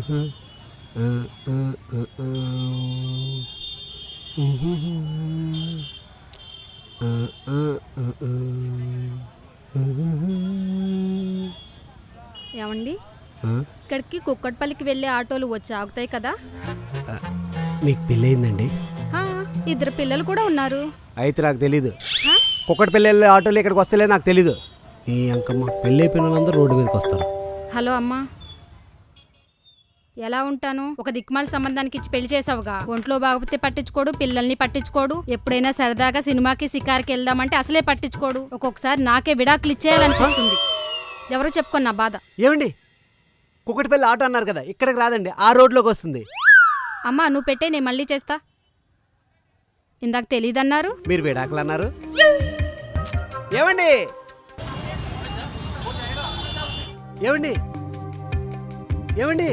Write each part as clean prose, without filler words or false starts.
ఏమండి, ఇక్కడికి కుక్కట్పల్లికి వెళ్ళే ఆటోలు వచ్చి ఆగుతాయి కదా? మీకు పెళ్ళయిందండి? ఇద్దరు పిల్లలు కూడా ఉన్నారు. అయితే నాకు తెలీదు. కుక్కట్పల్లి వెళ్ళే ఆటోలు ఇక్కడికి వస్తలే నాకు తెలీదు. ఈ అంకమ్మ పెళ్ళి అయిపోయిన వాళ్ళందరూ రోడ్డు మీదకి వస్తారు. హలో అమ్మా, ఎలా ఉంటాను? ఒక దిక్మాల సంబంధానికి ఇచ్చి పెళ్లి చేసావుగా. ఒంట్లో బాగపోతే పట్టించుకోడు, పిల్లల్ని పట్టించుకోడు. ఎప్పుడైనా సరదాగా సినిమాకి షికార్కి వెళ్దామంటే అసలే పట్టించుకోడు. ఒక్కొక్కసారి నాకే విడాకులు ఇచ్చేయాలనిపిస్తుంది. ఎవరో చెప్పుకోండి నా బాధ. ఏమండి, కుక్కట్పల్లి ఆటో అన్నారు కదా, ఇక్కడికి రాదండి, ఆ రోడ్లోకి వస్తుంది. అమ్మా నువ్వు పెట్టే, నేను మళ్ళీ చేస్తా. ఇందాక తెలీదన్నారు, మీరు విడాకులు అన్నారు. ఏమండి ఏమండి ఏమండి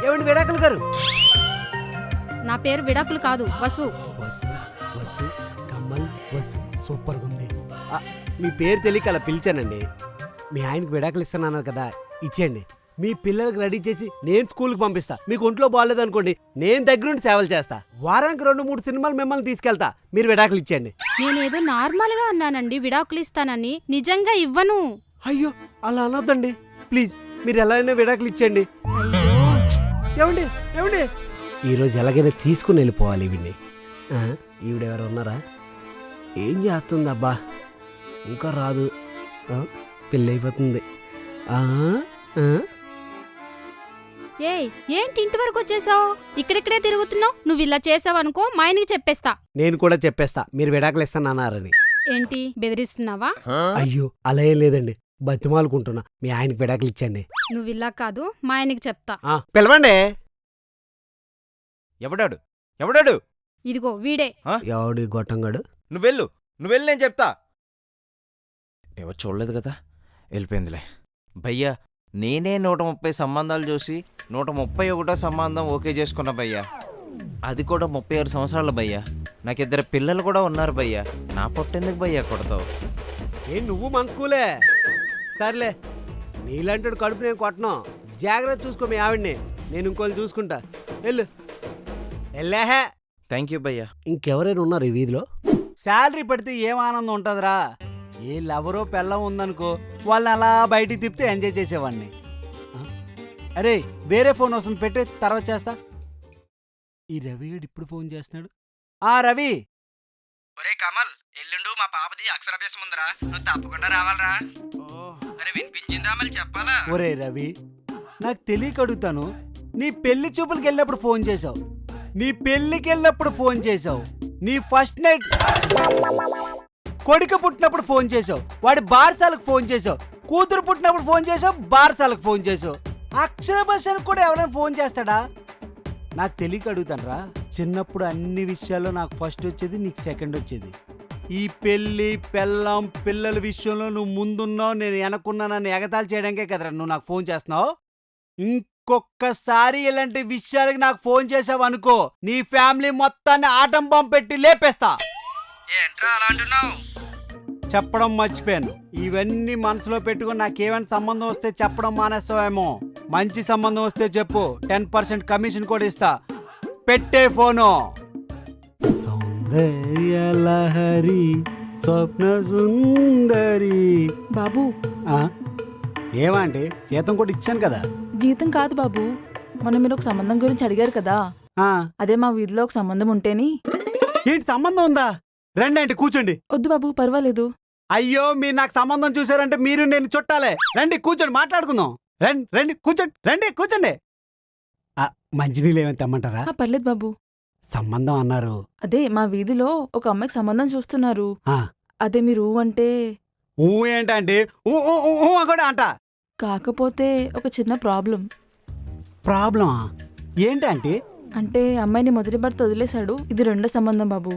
ఏమండి విడాకులు గారు. నా పేరు విడాకులు కాదు, వసు. వసు వసు కమ్మల్ వసు, సూపర్గా ఉంది. మీ పేరు తెలియక అలా పిలిచానండి. మీ ఆయనకి విడాకులు ఇస్తానన్నారు కదా, ఇచ్చేయండి. మీ పిల్లలకి రెడీ చేసి నేను స్కూల్కి పంపిస్తా. మీకు ఒంట్లో బాగాలేదు అనుకోండి, నేను దగ్గరుండి సేవలు చేస్తా. వారానికి 2-3 సినిమాలు మిమ్మల్ని తీసుకెళ్తా. మీరు విడాకులు ఇచ్చేయండి. నేనేదో నార్మల్గా అన్నానండి విడాకులు ఇస్తానని, నిజంగా ఇవ్వను. అయ్యో అలా అనొద్దండి ప్లీజ్. మీరు ఎలా అయినా విడాకులు ఇచ్చేయండి. ఏమండి ఏమండి, ఈరోజు ఎలాగైనా తీసుకుని వెళ్ళిపోవాలి ఈవిడ్ని. ఈవిడెవరు ఉన్నారా? ఏం చేస్తుంది అబ్బా, ఇంకా రాదు. పెళ్ళి అయిపోతుంది. ఏంటి ఇంటి వరకు వచ్చేసావు? ఇక్కడిక్కడే తిరుగుతున్నావు. నువ్వు ఇలా చేసావు అనుకో, మా ఆయనకి చెప్పేస్తా. నేను కూడా చెప్పేస్తా మీరు విడాకులు ఇస్తానన్నారని. ఏంటి బెదిరిస్తున్నావా? అయ్యో అలా ఏం లేదండి, బతిమాలుకుంటున్నా. మీ ఆయనకి విడాకులు ఇచ్చండి. నువ్వు ఇలా కాదు, మా ఆయనకి చెప్తా. పిలవండి. ఎవడాడు ఎవడాడు? ఇదిగో వీడే. ఎవడి గొట్టంగాడు? నువ్వెళ్ళు నేను చెప్తా. ఎవరు చూడలేదు కదా, వెళ్ళిపోయిందిలే. భయ్యా, నేనే 130 సంబంధాలు చూసి 131వ సంబంధం ఓకే చేసుకున్నా భయ్యా. అది కూడా 36 సంవత్సరాలు భయ్యా. నాకు 2 పిల్లలు కూడా ఉన్నారు భయ్యా. నా పొట్టెందుకు భయ్యా కొడతావు? నువ్వు మన స్కూలే. సర్లే, నీలాంటి కడుపు నేను కొట్టను. జాగ్రత్త చూసుకో మీ ఆవిడ్ని, నేను ఇంకోళ్ళు చూసుకుంటా. వెళ్ళు. వెళ్ళాహే. థ్యాంక్ యూ భయ్యా. ఇంకెవరైనా ఉన్నారు ఈ వీధిలో? శాలరీ పడితే ఏం ఆనందం ఉంటుందిరా. ఏ లవరో పెళ్ళం ఉందనుకో, వాళ్ళని అలా బయటికి తిప్పితే ఎంజాయ్ చేసేవాడిని. అరే వేరే ఫోన్ వస్తుంది, పెట్టే తర్వాత చేస్తా. ఈ రవి గడు ఇప్పుడు ఫోన్ చేస్తున్నాడు. రవి. ఒరే కమల్, ఎల్లుండు మా పాపది అక్షరాభ్యాసం ఉందిరా, నువ్వు తప్పకుండా రావాలరా. అరే వినిపించిందా? మళ్ళీ చెప్పాలా? ఒరే రవి, నాకు తెలియక అడుగుతాను. నీ పెళ్లి చూపులకి వెళ్ళినప్పుడు ఫోన్ చేసావు, నీ పెళ్లికి వెళ్ళినప్పుడు ఫోన్ చేసావు, నీ ఫస్ట్ నైట్ కొడుకు పుట్టినప్పుడు ఫోన్ చేసావు, వాడి బారసాలకు ఫోన్ చేసావు, కూతురు పుట్టినప్పుడు ఫోన్ చేసావు, బారసాలకు ఫోన్ చేసావు. అక్షరాభ్యాసానికి కూడా ఎవరైనా ఫోన్ చేస్తాడా? నాకు తెలియక అడుగుతానరా. చిన్నప్పుడు అన్ని విషయాల్లో నాకు ఫస్ట్ వచ్చేది, నీకు సెకండ్ వచ్చేది. ఈ పెళ్ళి పెళ్ళం పిల్లల విషయంలో నువ్వు ముందున్నావు, నేను వెనకున్నానని ఎగతాళి చేయడానికే కదరా నువ్వు నాకు ఫోన్ చేస్తున్నావు. ఇంకొకసారి ఇలాంటి విషయాలకి నాకు ఫోన్ చేసావు అనుకో, నీ ఫ్యామిలీ మొత్తాన్ని ఆటం బాంబు పెట్టి లేపేస్తా. ఏంట్రా అలా అంటున్నావు? చెప్పడం మర్చిపోయాను. ఇవన్నీ మనసులో పెట్టుకుని నాకేమైనా సంబంధం వస్తే చెప్పడం మానేస్తావేమో. మంచి సంబంధం వస్తే చెప్పు, 10% కమిషన్ కూడా ఇస్తా. పెట్టే ఫోను. సౌందర్యలహరి స్వప్న సుందరి. బాబు ఏమంటే జీతం కూడా ఇచ్చాను కదా. జీతం కాదు బాబు, మొన్న మీరు ఒక సంబంధం గురించి అడిగారు కదా, అదే మా వీధిలో ఒక సంబంధం ఉంటేని. ఏంటి సంబంధం ఉందా? రండి అంటే కూర్చోండి. వద్దు బాబు, పర్వాలేదు. అయ్యో మీరు నాకు సంబంధం చూసారంటే మీరు నేను చుట్టాలే. రండి కూర్చోండి, మాట్లాడుకుందాం. రండి రండి కూర్చోండి, రండి కూర్చోండి. మంచినీళ్ళు ఏమైనా తెమ్మంటారా? పర్లేదు బాబు. సంబంధం అన్నారు. అదే మా వీధిలో ఒక అమ్మాయికి సంబంధం చూస్తున్నారు. అదే మీరు అంటే. ఏంటంటే కూడా అంట. కాకపోతే ఒక చిన్న ప్రాబ్లం. ప్రాబ్లమా ఏంటంటే? అంటే అమ్మాయిని మొదటి భర్త వదిలేశాడు, ఇది 2వ సంబంధం బాబు.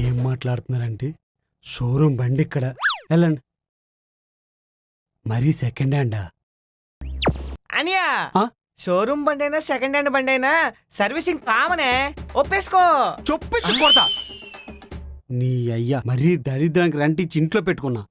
ఏం మాట్లాడుతున్నారంటే? షోరూమ్ బండి ఇక్కడ, వెళ్ళండి. మరీ సెకండ్ హ్యాండా? అనియా, షోరూమ్ బండి అయినా సెకండ్ హ్యాండ్ బండి అయినా సర్వీసింగ్ కామనే, ఒప్పేసుకో. చొప్పించి కొడతా నీ అయ్యా. మరీ దరిద్రానికి రంటిచ్చి ఇంట్లో పెట్టుకున్నా.